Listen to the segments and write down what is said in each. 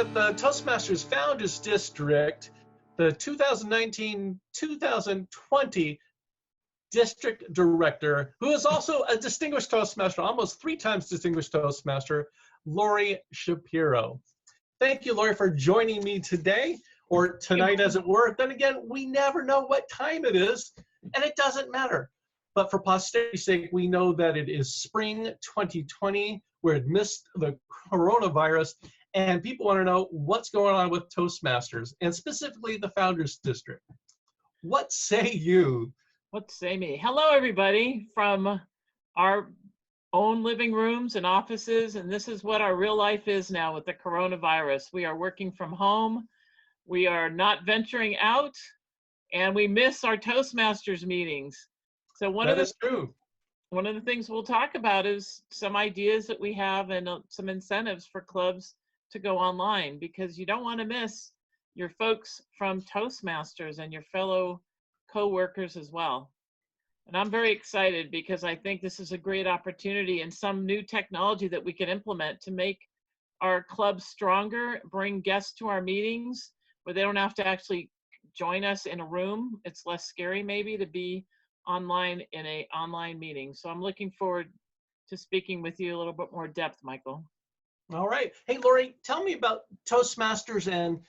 with the Toastmasters Founders District, the 2019-2020 District Director, who is also a distinguished Toastmaster, almost 3 times distinguished Toastmaster, Lori Shapiro. Thank you, Lori, for joining me today, or tonight as it were. Then again, we never know what time it is, and it doesn't matter. But for posterity's sake, we know that it is spring 2020. We're amidst the coronavirus, and people want to know what's going on with Toastmasters, and specifically the Founders District. What say you? What say me? Hello, everybody, from our own living rooms and offices, and this is what our real life is now with the coronavirus. We are working from home. We are not venturing out, and we miss our Toastmasters meetings. So one of the things we'll talk about is some ideas that we have and some incentives for clubs to go online, because you don't want to miss your folks from Toastmasters and your fellow co-workers as well. And I'm very excited because I think this is a great opportunity and some new technology that we can implement to make our clubs stronger, bring guests to our meetings where they don't have to actually join us in a room. It's less scary maybe to be online in an online meeting. So I'm looking forward to speaking with you a little bit more depth, Michael. All right. Hey, Lori, tell me about Toastmasters and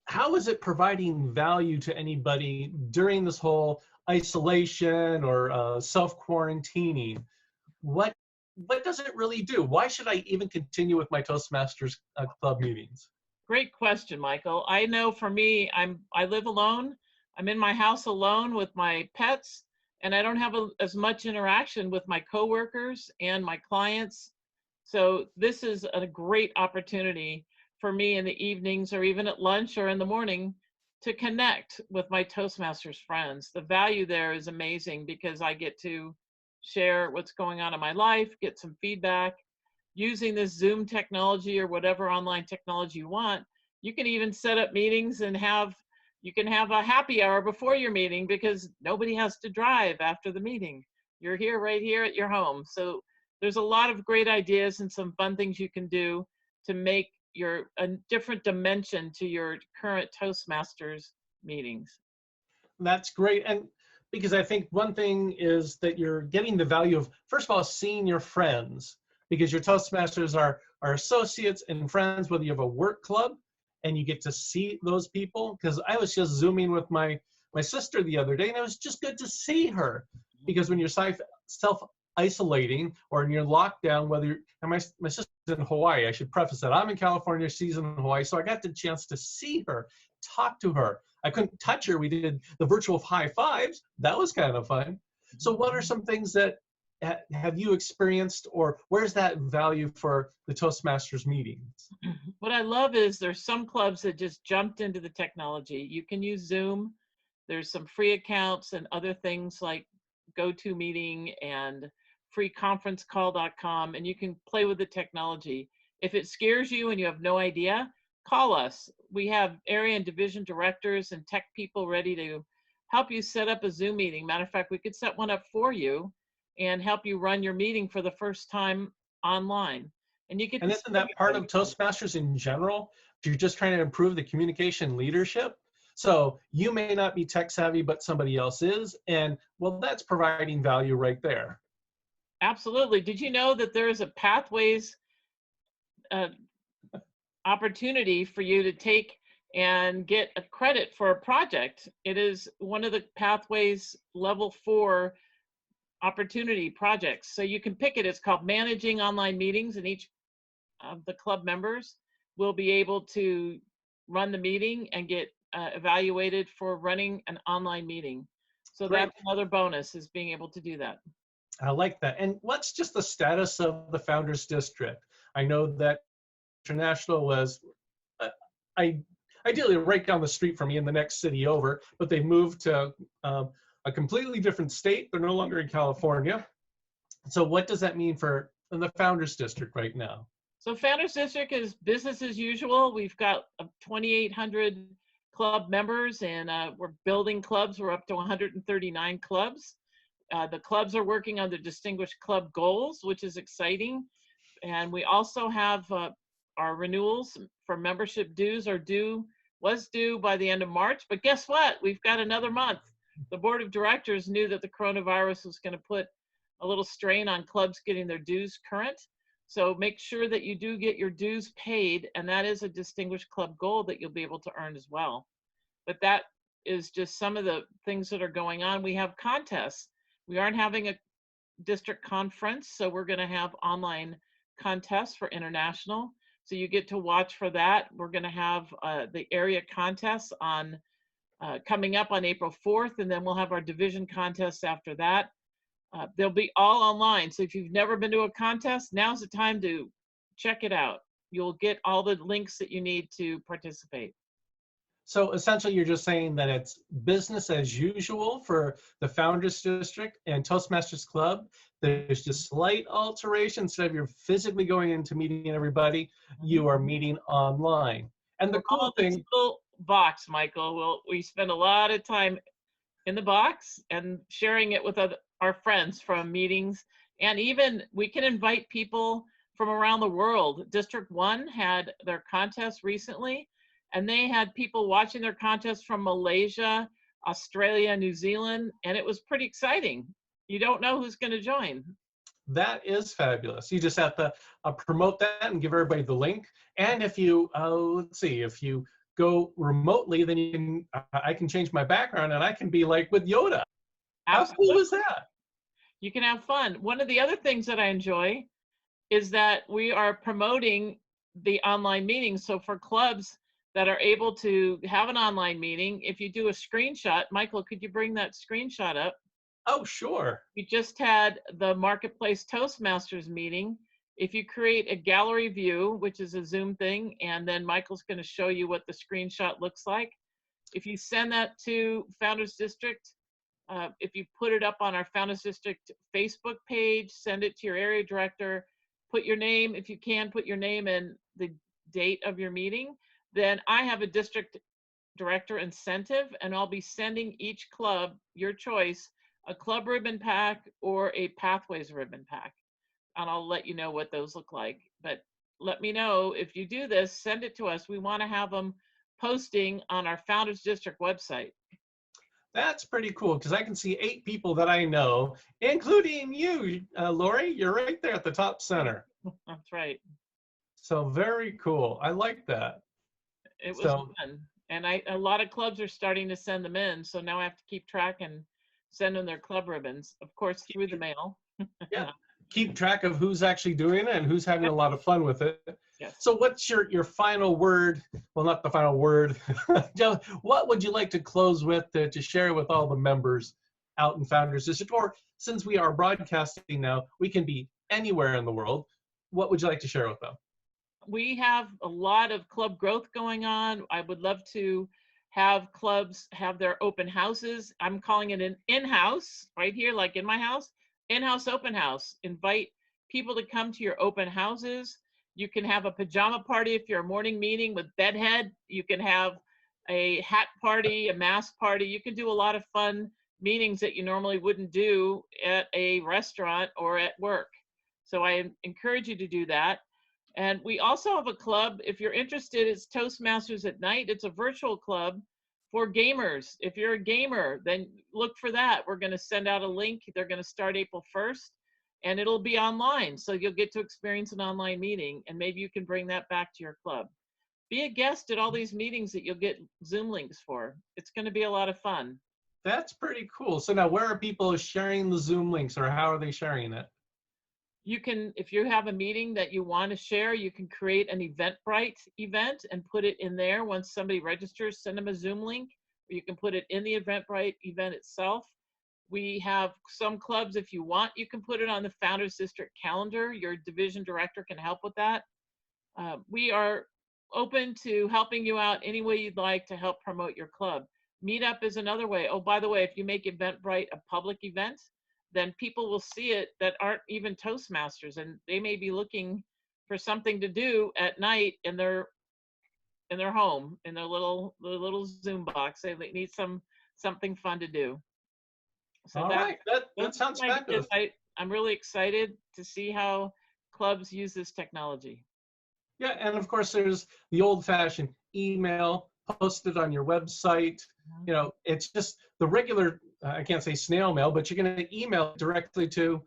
how is it providing value to anybody during this whole isolation or self-quarantining? What does it really do? Why should I even continue with my Toastmasters club meetings? Great question, Michael. I know for me, I live alone. I'm in my house alone with my pets, and I don't have as much interaction with my coworkers and my clients. So this is a great opportunity for me in the evenings or even at lunch or in the morning to connect with my Toastmasters friends. The value there is amazing because I get to share what's going on in my life, get some feedback. Using this Zoom technology or whatever online technology you want, you can even set up meetings and you can have a happy hour before your meeting because nobody has to drive after the meeting. You're here right here at your home. So there's a lot of great ideas and some fun things you can do to make a different dimension to your current Toastmasters meetings. That's great. And because I think one thing is that you're getting the value of, first of all, seeing your friends, because your Toastmasters are associates and friends, whether you have a work club and you get to see those people. Because I was just Zooming with my sister the other day, and it was just good to see her. Because when you're self-isolating or in your lockdown, and my sister's in Hawaii, I should preface that. I'm in California, she's in Hawaii, so I got the chance to see her, talk to her. I couldn't touch her. We did the virtual high fives. That was kind of fun. So what are some things that have you experienced, or where's that value for the Toastmasters meetings? What I love is there's some clubs that just jumped into the technology. You can use Zoom. There's some free accounts and other things like GoToMeeting and freeconferencecall.com, and you can play with the technology. If it scares you and you have no idea, call us. We have area and division directors and tech people ready to help you set up a Zoom meeting. Matter of fact, we could set one up for you and help you run your meeting for the first time online. And you get. And isn't that part of Toastmasters in general? If you're just trying to improve the communication leadership. So you may not be tech savvy, but somebody else is. And well, that's providing value right there. Absolutely. Did you know that there is a Pathways opportunity for you to take and get a credit for a project? It is one of the Pathways level 4 opportunity projects. So you can pick it. It's called Managing Online Meetings, and each of the club members will be able to run the meeting and get evaluated for running an online meeting. So Great. That's another bonus, is being able to do that. I like that. And what's just the status of the Founders District? I know that International was ideally right down the street from me in the next city over, but they moved to a completely different state. They're no longer in California. So what does that mean for the Founders District right now? So Founders District is business as usual. We've got 2,800 club members, and we're building clubs. We're up to 139 clubs. The clubs are working on the Distinguished Club goals, which is exciting. And we also have our renewals for membership dues was due by the end of March, but guess what? We've got another month. The board of directors knew that the coronavirus was going to put a little strain on clubs getting their dues current. So make sure that you do get your dues paid, and that is a distinguished club gold that you'll be able to earn as well. But that is just some of the things that are going on. We have contests. We aren't having a district conference, so we're going to have online contests for international. So you get to watch for that. We're going to have the area contests on coming up on April 4th, and then we'll have our division contests after that. They'll be all online. So if you've never been to a contest, now's the time to check it out. You'll get all the links that you need to participate. So essentially, you're just saying that it's business as usual for the Founders District and Toastmasters Club. There's just slight alteration. Instead of you're physically going into meeting everybody, you are meeting online. And the cool thing, little box, Michael. We spend a lot of time in the box and sharing it with our friends from meetings, and even we can invite people from around the world. District 1 had their contest recently, and they had people watching their contest from Malaysia, Australia, New Zealand, and it was pretty exciting. You don't know who's going to join. That is fabulous. You just have to promote that and give everybody the link. And if you, let's see, if you go remotely, then you can, I can change my background and I can be like with Yoda. How cool is that? You can have fun. One of the other things that I enjoy is that we are promoting the online meetings. So for clubs that are able to have an online meeting, if you do a screenshot, Michael, could you bring that screenshot up? Oh, sure. We just had the Marketplace Toastmasters meeting. If you create a gallery view, which is a Zoom thing, and then Michael's going to show you what the screenshot looks like. If you send that to Founders District, if you put it up on our Founders District Facebook page, send it to your area director, put your name, if you can, put your name and the date of your meeting, then I have a district director incentive, and I'll be sending each club, your choice, a club ribbon pack or a Pathways ribbon pack. And I'll let you know what those look like. But let me know if you do this, send it to us. We want to have them posting on our Founders District website. That's pretty cool, because I can see 8 people that I know, including you, Lori. You're right there at the top center. That's right. So very cool. I like that. It was fun. And a lot of clubs are starting to send them in. So now I have to keep track and send them their club ribbons, of course, through the mail. Yeah. Keep track of who's actually doing it and who's having a lot of fun with it. Yes. So what's your final word? Well, not the final word. What would you like to close with to share with all the members out in Founders District? Or since we are broadcasting now, we can be anywhere in the world. What would you like to share with them? We have a lot of club growth going on. I would love to have clubs have their open houses. I'm calling it an in-house, right here, like in my house. In-house open house. Invite people to come to your open houses. You can have a pajama party if you're a morning meeting with bedhead. You can have a hat party, a mask party. You can do a lot of fun meetings that you normally wouldn't do at a restaurant or at work. So I encourage you to do that. And we also have a club, if you're interested, it's Toastmasters at Night. It's a virtual club for gamers. If you're a gamer, then look for that. We're going to send out a link. They're going to start April 1st, and it'll be online. So you'll get to experience an online meeting, and maybe you can bring that back to your club. Be a guest at all these meetings that you'll get Zoom links for. It's going to be a lot of fun. That's pretty cool. So now where are people sharing the Zoom links, or how are they sharing it? You can, if you have a meeting that you want to share, you can create an Eventbrite event and put it in there. Once somebody registers, send them a Zoom link, or you can put it in the Eventbrite event itself. We have some clubs, if you want, you can put it on the Founders District calendar. Your division director can help with that. We are open to helping you out any way you'd like to help promote your club. Meetup is another way. Oh, by the way, if you make Eventbrite a public event, then people will see it that aren't even Toastmasters, and they may be looking for something to do at night in their home, in their little Zoom box. They need something fun to do. So all right, that sounds fabulous. I'm really excited to see how clubs use this technology. Yeah, and of course there's the old-fashioned email posted on your website. You know, it's just the regular, I can't say snail mail, but you're going to email directly to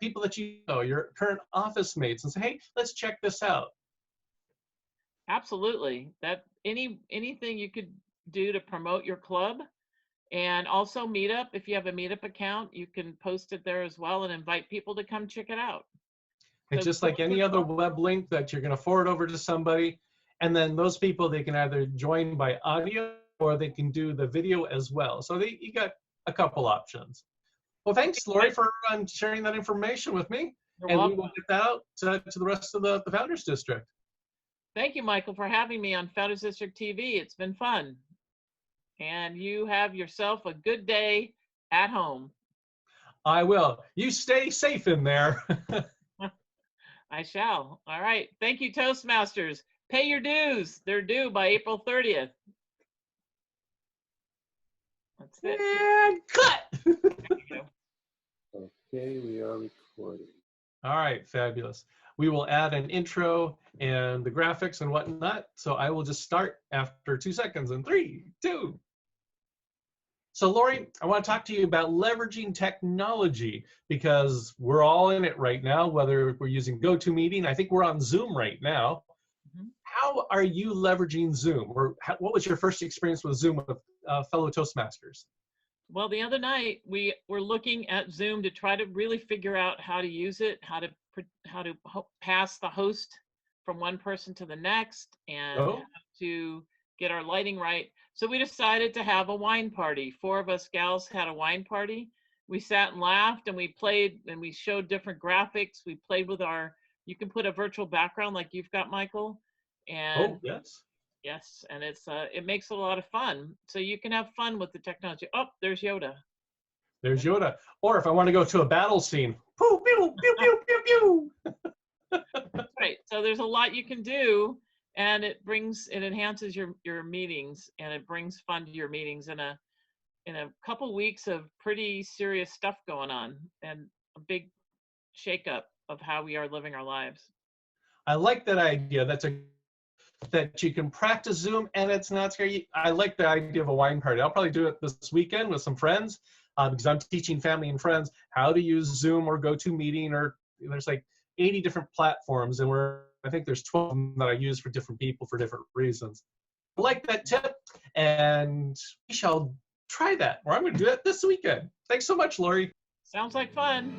people that you know, your current office mates, and say, hey, let's check this out. Absolutely. That anything you could do to promote your club, and also Meetup. If you have a Meetup account, you can post it there as well and invite people to come check it out. It's So just like any other web link that you're going to forward over to somebody, and then those people, they can either join by audio or they can do the video as well. So you got a couple options. Well, thanks, Lori, for sharing that information with me. You're and welcome. we will get that out to the rest of the Founders District. Thank you, Michael, for having me on Founders District TV. It's been fun. And you have yourself a good day at home. I will. You stay safe in there. I shall. All right. Thank you, Toastmasters. Pay your dues. They're due by April 30th. That's it. And cut. Okay, we are recording. All right, fabulous. We will add an intro and the graphics and whatnot. So I will just start after 2 seconds in 3, 2. So Lori, I want to talk to you about leveraging technology because we're all in it right now, whether we're using GoToMeeting. I think we're on Zoom right now. Mm-hmm. How are you leveraging Zoom? Or what was your first experience with Zoom with fellow Toastmasters? Well, the other night we were looking at Zoom to try to really figure out how to use it, how to pass the host from one person to the next, and how to get our lighting right. So we decided to have a wine party. 4 of us gals had a wine party. We sat and laughed and we played and we showed different graphics. We played with you can put a virtual background like you've got, Michael. And yes. Yes, and it makes it a lot of fun. So you can have fun with the technology. Oh, there's Yoda. There's Yoda. Or if I want to go to a battle scene, pew, pew, pew, pew, pew, pew. Right. So there's a lot you can do, and it enhances your meetings, and it brings fun to your meetings in a couple weeks of pretty serious stuff going on, and a big shakeup of how we are living our lives. I like that idea. That you can practice Zoom and it's not scary. I like the idea of a wine party. I'll probably do it this weekend with some friends because I'm teaching family and friends how to use Zoom or GoToMeeting, or there's like 80 different platforms, and I think there's 12 that I use for different people for different reasons. I like that tip, and we shall try that, or I'm going to do that this weekend. Thanks so much, Lori. Sounds like fun.